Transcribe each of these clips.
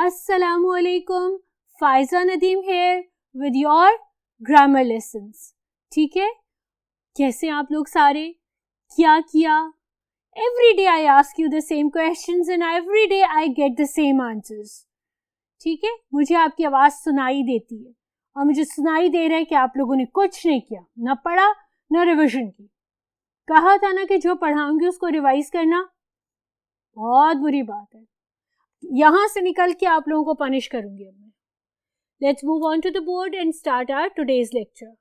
Assalamu alaikum, Faiza Nadeem here with your grammar lessons. ठीक है, कैसे आप लोग सारे, क्या किया? Every day I ask you the same questions and every day I get the same answers. ठीक है, मुझे आपकी आवाज़ सुनाई देती है और मुझे सुनाई दे रहा है कि आप लोगों ने कुछ नहीं किया, ना पढ़ा ना रिविजन की. कहा था ना कि जो पढ़ाऊंगी उसको रिवाइज करना. बहुत बुरी बात है, यहां से निकल के आप लोगों को पनिश करूंगी अब मैं. Let's move on to the board and start our today's lecture.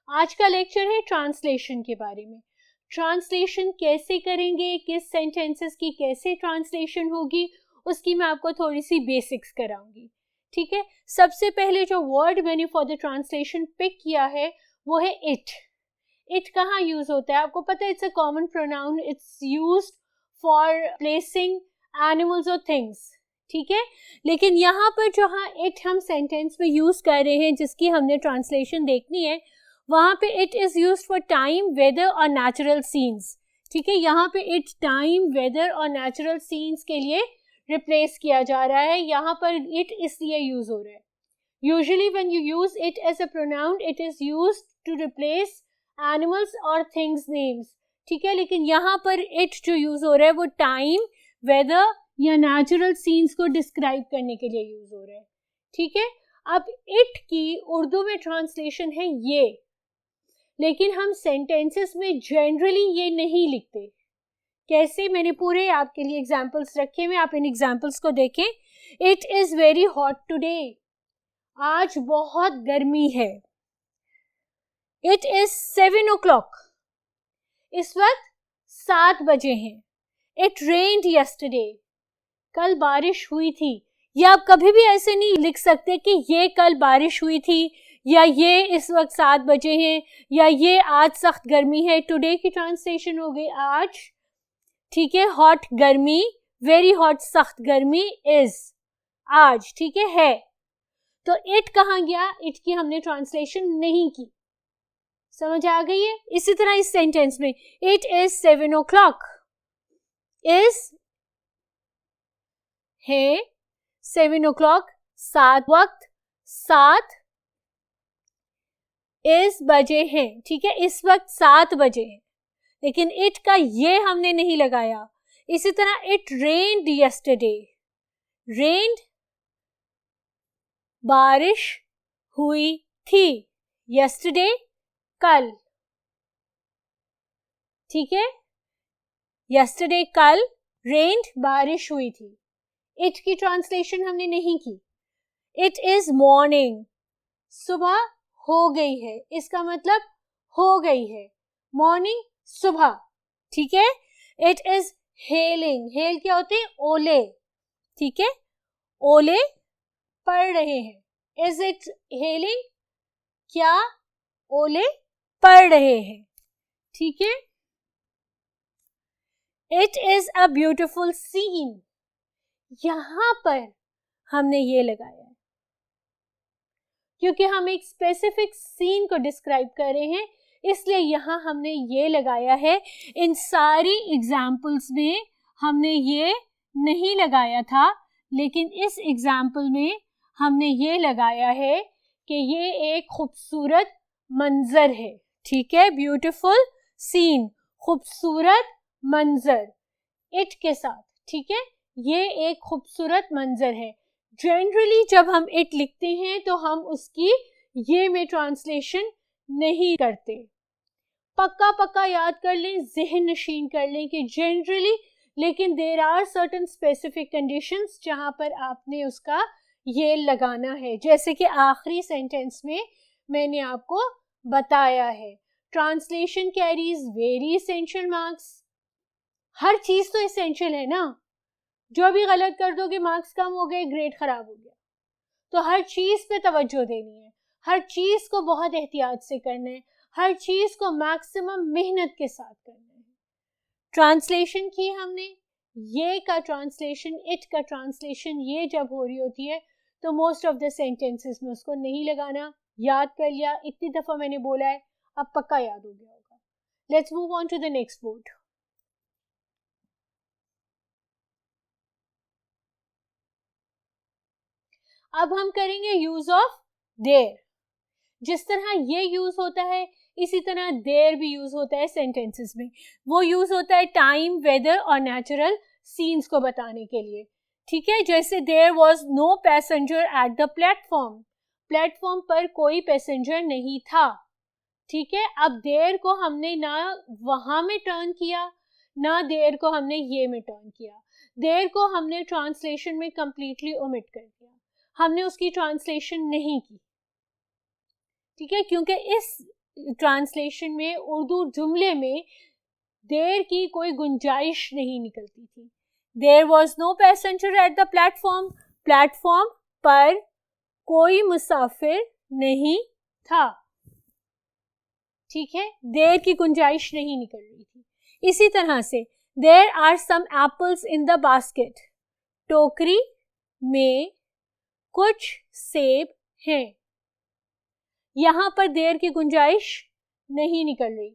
आज का लेक्चर है ट्रांसलेशन के बारे में. ट्रांसलेशन कैसे करेंगे, किस सेंटेंसेस की कैसे ट्रांसलेशन होगी, उसकी मैं आपको थोड़ी सी बेसिक्स कराऊंगी. ठीक है, सबसे पहले जो वर्ड मैंने फॉर द ट्रांसलेशन पिक किया है वो है इट. इट कहाँ यूज होता है आपको पता है? It's a common pronoun. It's used for placing animals और थिंग्स. ठीक है, लेकिन यहाँ पर जहाँ इट हम सेंटेंस में यूज कर रहे हैं जिसकी हमने ट्रांसलेशन देखनी है, वहाँ पे it is used for time, weather और नेचुरल सीन्स. ठीक है, यहाँ पे इट टाइम, वेदर और नेचुरल सीन्स के लिए रिप्लेस किया जा रहा है. यहाँ पर इट इसलिए यूज हो रहा है. Usually when you use it as a pronoun it is used to replace animals और थिंग्स नेम्स. ठीक है, लेकिन यहाँ पर इट जो यूज हो रहा है वो टाइम, वेदर या नेचुरल सीन्स को डिस्क्राइब करने के लिए यूज हो रहा है. ठीक है, अब इट की उर्दू में ट्रांसलेशन है ये, लेकिन हम सेंटेंसेस में जनरली ये नहीं लिखते. कैसे? मैंने पूरे आपके लिए एग्जाम्पल्स रखे हुए, आप इन एग्जाम्पल्स को देखें. It is very hot today, आज बहुत गर्मी है. It is 7 o'clock, इस वक्त 7 बजे हैं. It rained yesterday, कल बारिश हुई थी. या आप कभी भी ऐसे नहीं लिख सकते कि ये कल बारिश हुई थी या ये इस वक्त 7 बजे हैं या ये आज सख्त गर्मी है. टुडे की ट्रांसलेशन हो गई आज. ठीक है, हॉट गर्मी, वेरी हॉट सख्त गर्मी इज आज. ठीक है. तो इट कहाँ गया? इट की हमने ट्रांसलेशन नहीं की. समझ आ गई है? इसी तरह इस सेंटेंस में इट इज 7 o'clock, इज है 7 o'clock, 7 वक्त, 7 इस बजे हैं. ठीक है, इस वक्त 7 बजे हैं, लेकिन इट का ये हमने नहीं लगाया. इसी तरह इट रेन्ड यस्टरडे, रेन्ड बारिश हुई थी, यस्टरडे कल. ठीक है, यस्टरडे कल, रेन्ड बारिश हुई थी. इट की ट्रांसलेशन हमने नहीं की. इट इज मॉर्निंग, सुबह हो गई है. इसका मतलब हो गई है. मॉर्निंग सुबह. ठीक है. इट इज हेलिंग, हेल क्या होते हैं? ओले. ठीक है, ओले पड़ रहे हैं. Is it hailing? क्या ओले पड़ रहे हैं? ठीक है. It is a beautiful scene, यहां पर हमने ये लगाया है क्योंकि हम एक स्पेसिफिक सीन को डिस्क्राइब कर रहे हैं, इसलिए यहां हमने ये लगाया है. इन सारी एग्जाम्पल्स में हमने ये नहीं लगाया था, लेकिन इस एग्जाम्पल में हमने ये लगाया है कि ये एक खूबसूरत मंजर है. ठीक है, ब्यूटीफुल सीन, खूबसूरत मंजर इट के साथ. ठीक है, ये एक खूबसूरत मंजर है. जनरली जब हम इट लिखते हैं तो हम उसकी ये में ट्रांसलेशन नहीं करते. पक्का पक्का याद कर लें, ज़हन नशीन कर लें कि जनरली, लेकिन there are certain specific conditions जहां पर आपने उसका ये लगाना है, जैसे कि आखिरी सेंटेंस में मैंने आपको बताया है. Translation carries very essential marks. हर चीज तो एसेंशियल है ना. जो भी गलत कर दोगे मार्क्स कम हो गए, ग्रेड खराब हो गया. तो हर चीज पे तवज्जो देनी है, हर चीज को बहुत एहतियात से करना है, हर चीज को मैक्सिमम मेहनत के साथ करना है. ट्रांसलेशन की हमने, ये का ट्रांसलेशन, इट का ट्रांसलेशन ये जब हो रही होती है तो मोस्ट ऑफ द सेंटेंसेस में उसको नहीं लगाना. याद कर लिया, इतनी दफा मैंने बोला है, अब पक्का याद हो गया होगा. Let's move on to the next board. अब हम करेंगे यूज ऑफ देयर। जिस तरह ये यूज होता है इसी तरह देयर भी यूज होता है सेंटेंसेस में। वो यूज होता है टाइम, वेदर और नेचुरल सीन्स को बताने के लिए। ठीक है, जैसे there was no passenger at the platform, platform पर कोई पैसेंजर नहीं था। ठीक है, अब देयर को हमने ना वहां में टर्न किया ना देयर को हमने ये में टर्न किया। देयर को हमने ट्रांसलेशन में कंप्लीटली ओमिट कर दिया, हमने उसकी ट्रांसलेशन नहीं की। ठीक है, क्योंकि इस ट्रांसलेशन में उर्दू जुमले में देयर की कोई गुंजाइश नहीं निकलती थी। There was no passenger at the platform, platform पर कोई मुसाफिर नहीं था। ठीक है, देयर की गुंजाइश नहीं निकल रही थी। इसी तरह से there are some apples in the basket, टोकरी में कुछ सेब हैं। यहां पर देयर की गुंजाइश नहीं निकल रही।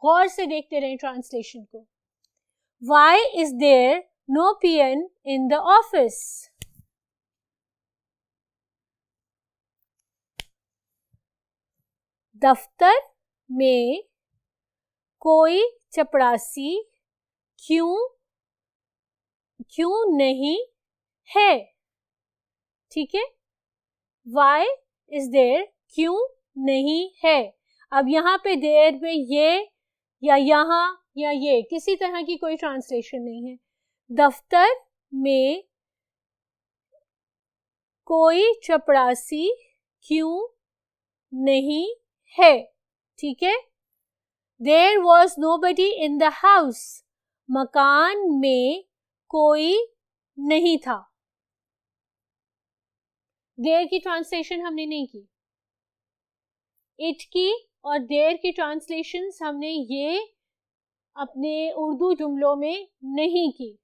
गौर से देखते रहें ट्रांसलेशन को। Why is there no peon in the office? दफ्तर में कोई चपरासी क्यों नहीं है। ठीक है, Why is there क्यों नहीं है। अब यहाँ पे देयर में ये या यहाँ या ये किसी तरह की कोई ट्रांसलेशन नहीं है। दफ्तर में कोई चपरासी क्यों नहीं है। ठीक है, there was nobody in the house, मकान में कोई नहीं था। देयर की ट्रांसलेशन हमने नहीं की, इट की और देयर की ट्रांसलेशंस हमने ये अपने उर्दू जुमलों में नहीं की,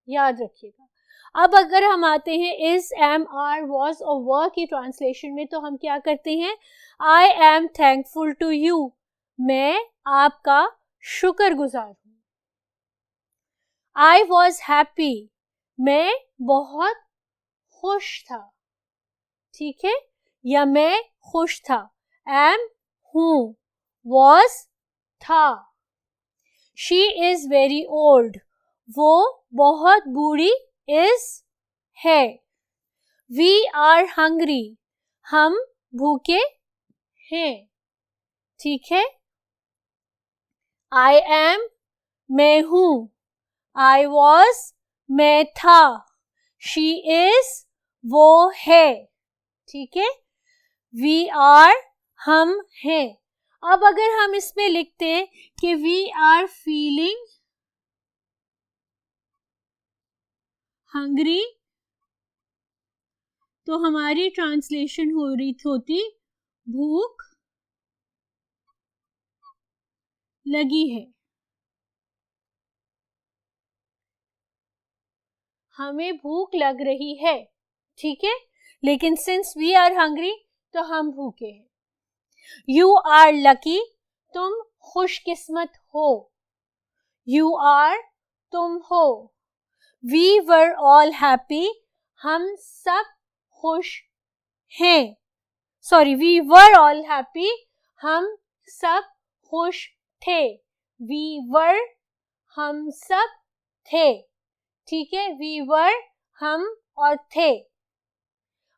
याद रखिएगा। अब अगर हम आते हैं इज, एम, आर, वॉज और वर की ट्रांसलेशन में, तो हम क्या करते हैं। I am thankful to you, मैं आपका शुक्रगुजार हूं। आई वॉज हैप्पी, मैं बहुत खुश था। ठीक है, या मैं खुश था। एम हूं, वॉज था। शी इज वेरी ओल्ड, वो बहुत बूढ़ी। इज है। वी आर हंग्री, हम भूखे हैं। ठीक है, आई एम, मैं हूं। आई वॉज, मैं था। शी इज, वो है। ठीक है, वी आर, हम हैं। अब अगर हम इसमें लिखते कि वी आर फीलिंग हंग्री, तो हमारी ट्रांसलेशन हो रही होती भूख लगी है। हमें भूख लग रही है। ठीक है, लेकिन सिंस वी आर हंग्री तो हम भूखे हैं। यू आर लकी, तुम खुशकिस्मत हो। यू आर, तुम हो। वी वर ऑल हैप्पी, हम सब खुश हैं। Sorry, we were all happy, हम सब खुश थे। वी वर, हम सब थे। ठीक है, वी वर, हम और थे।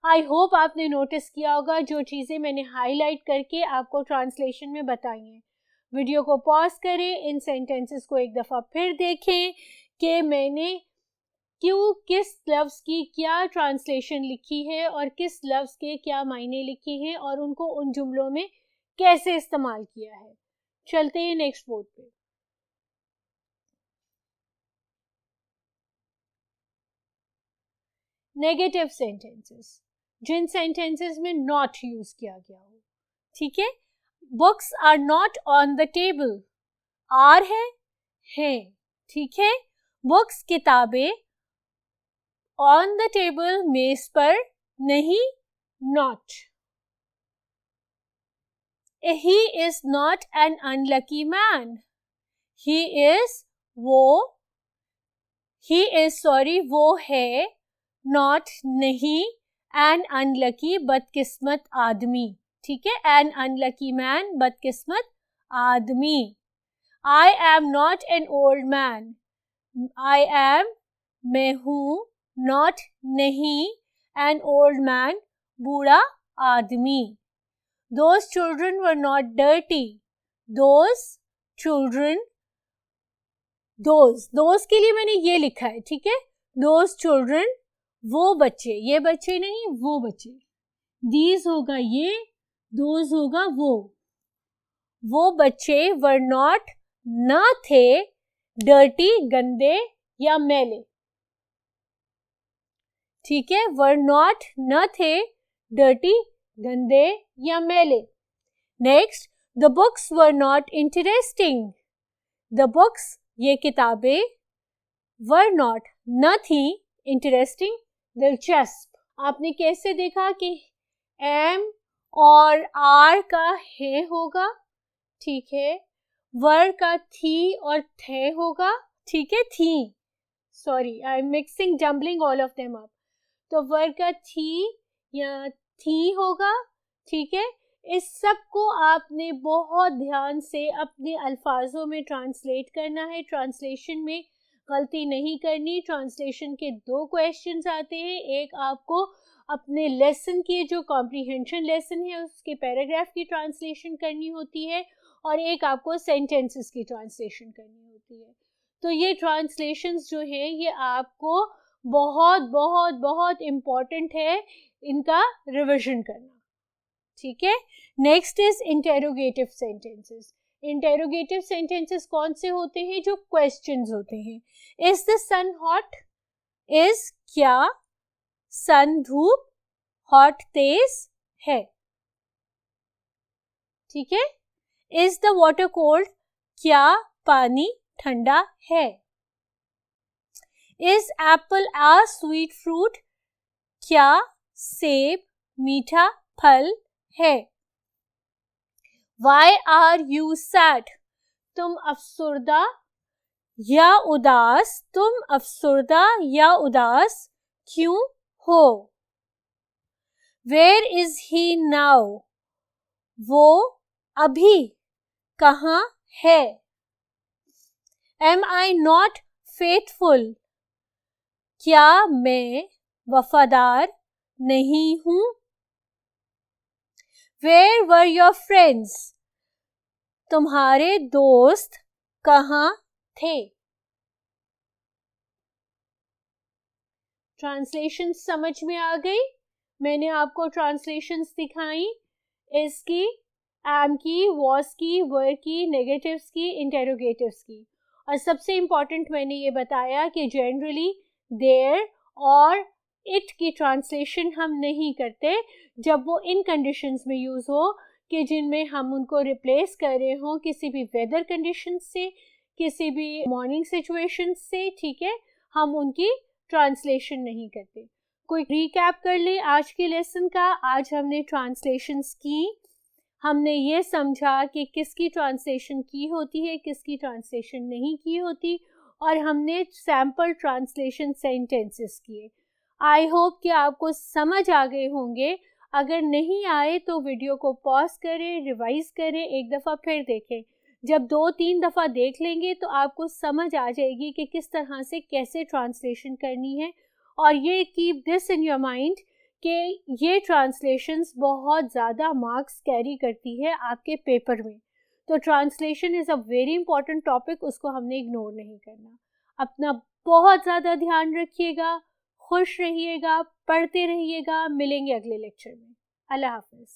आई होप आपने नोटिस किया होगा जो चीज़ें मैंने हाईलाइट करके आपको ट्रांसलेशन में बताई हैं। वीडियो को पॉज करें, इन सेंटेंसेस को एक दफ़ा फिर देखें कि मैंने किस लफ्ज़ की क्या ट्रांसलेशन लिखी है और किस लफ्ज़ के क्या मायने लिखे हैं और उनको उन जुमलों में कैसे इस्तेमाल किया है। चलते हैं नेक्स्ट बोर्ड पे। नेगेटिव सेंटेंसेस, जिन सेंटेंसेस में नॉट यूज किया गया हो। ठीक है, books are not on the table, are है। ठीक है, बुक्स, किताबें, ऑन द टेबल, मेज पर, नहीं, not. He is not an unlucky man, he is, वो, ही इज, सॉरी, वो है, नॉट, नहीं, एन अनलकी बदकिस्मत आदमी, ठीक है, एन अनलकी मैन बदकिस्मत आदमी। I am not an old man, I am मैं हूँ, नॉट नहीं, एन ओल्ड मैन बूढ़ा आदमी। Those children were not dirty, those children, those के लिए मैंने ये लिखा है, ठीक है, दोज चिल्ड्रन वो बच्चे, ये बच्चे नहीं वो बच्चे, दीज होगा ये, दोज होगा वो बच्चे वर नॉट न थे, डर्टी गंदे या मैले, ठीक है, वर नॉट न थे, डर्टी गंदे या मैले। Next, the books were not interesting, the books ये किताबें, वर नॉट न थी, इंटरेस्टिंग दिलचस्प। आपने कैसे देखा कि एम और आर का है होगा, ठीक है, वर का थी और थे होगा, ठीक है, थी, sorry I am mixing jumbling all of them up, तो वर का थी या थी होगा, ठीक है। इस सब को आपने बहुत ध्यान से अपने अल्फाजों में ट्रांसलेट करना है, ट्रांसलेशन में गलती नहीं करनी। ट्रांसलेशन के दो क्वेश्चंस आते हैं, एक आपको अपने लेसन के जो कॉम्प्रिहेंशन लेसन है उसके पैराग्राफ की ट्रांसलेशन करनी होती है, और एक आपको सेंटेंसेस की ट्रांसलेशन करनी होती है। तो ये ट्रांसलेशंस जो है ये आपको बहुत बहुत बहुत इम्पॉर्टेंट है इनका रिविजन करना, ठीक है। Next is interrogative sentences. Interrogative sentences कौन से होते हैं? जो क्वेश्चंस होते हैं। Is the sun hot? Is क्या सन धूप, हॉट तेज है, ठीक है। Is the water cold? क्या पानी ठंडा है। Is apple a sweet fruit? क्या सेब मीठा फल है। Why are you sad? तुम अफसुर्दा या उदास, तुम अफसुर्दा या उदास क्यों हो। Where is he now? वो अभी कहाँ है। Am I not faithful? क्या मैं वफादार नहीं हूँ। Where were your friends? तुम्हारे दोस्त कहाँ थे। ट्रांसलेशन समझ में आ गई? मैंने आपको ट्रांसलेशंस दिखाई, इसकी, एम की, वॉस की, वर की, नेगेटिव्स की, इंटेरोगेटिव्स की, और सबसे इम्पॉर्टेंट मैंने ये बताया कि जनरली देयर और इट की ट्रांसलेशन हम नहीं करते जब वो इन कंडीशंस में यूज़ हो कि जिनमें हम उनको रिप्लेस कर रहे हों किसी भी वेदर कंडीशन से, किसी भी मॉर्निंग सिचुएशन से, ठीक है, हम उनकी ट्रांसलेशन नहीं करते। कोई रिकैप कर ले आज के लेसन का। आज हमने ट्रांसलेशंस की, हमने ये समझा कि किसकी ट्रांसलेशन की होती है, किसकी ट्रांसलेशन नहीं की होती, और हमने सैम्पल ट्रांसलेशन सेंटेंसेस किए। आई होप कि आपको समझ आ गए होंगे। अगर नहीं आए तो वीडियो को पॉज करें, रिवाइज करें, एक दफ़ा फिर देखें। जब 2-3 दफ़ा देख लेंगे तो आपको समझ आ जाएगी कि किस तरह से कैसे ट्रांसलेशन करनी है। और ये keep this in your mind कि ये ट्रांसलेशंस बहुत ज़्यादा मार्क्स कैरी करती है आपके पेपर में। तो translation is a very important topic, उसको हमने इग्नोर नहीं करना। अपना बहुत ज़्यादा ध्यान रखिएगा, खुश रहिएगा, पढ़ते रहिएगा। मिलेंगे अगले लेक्चर में। अल्लाह हाफ़िज़।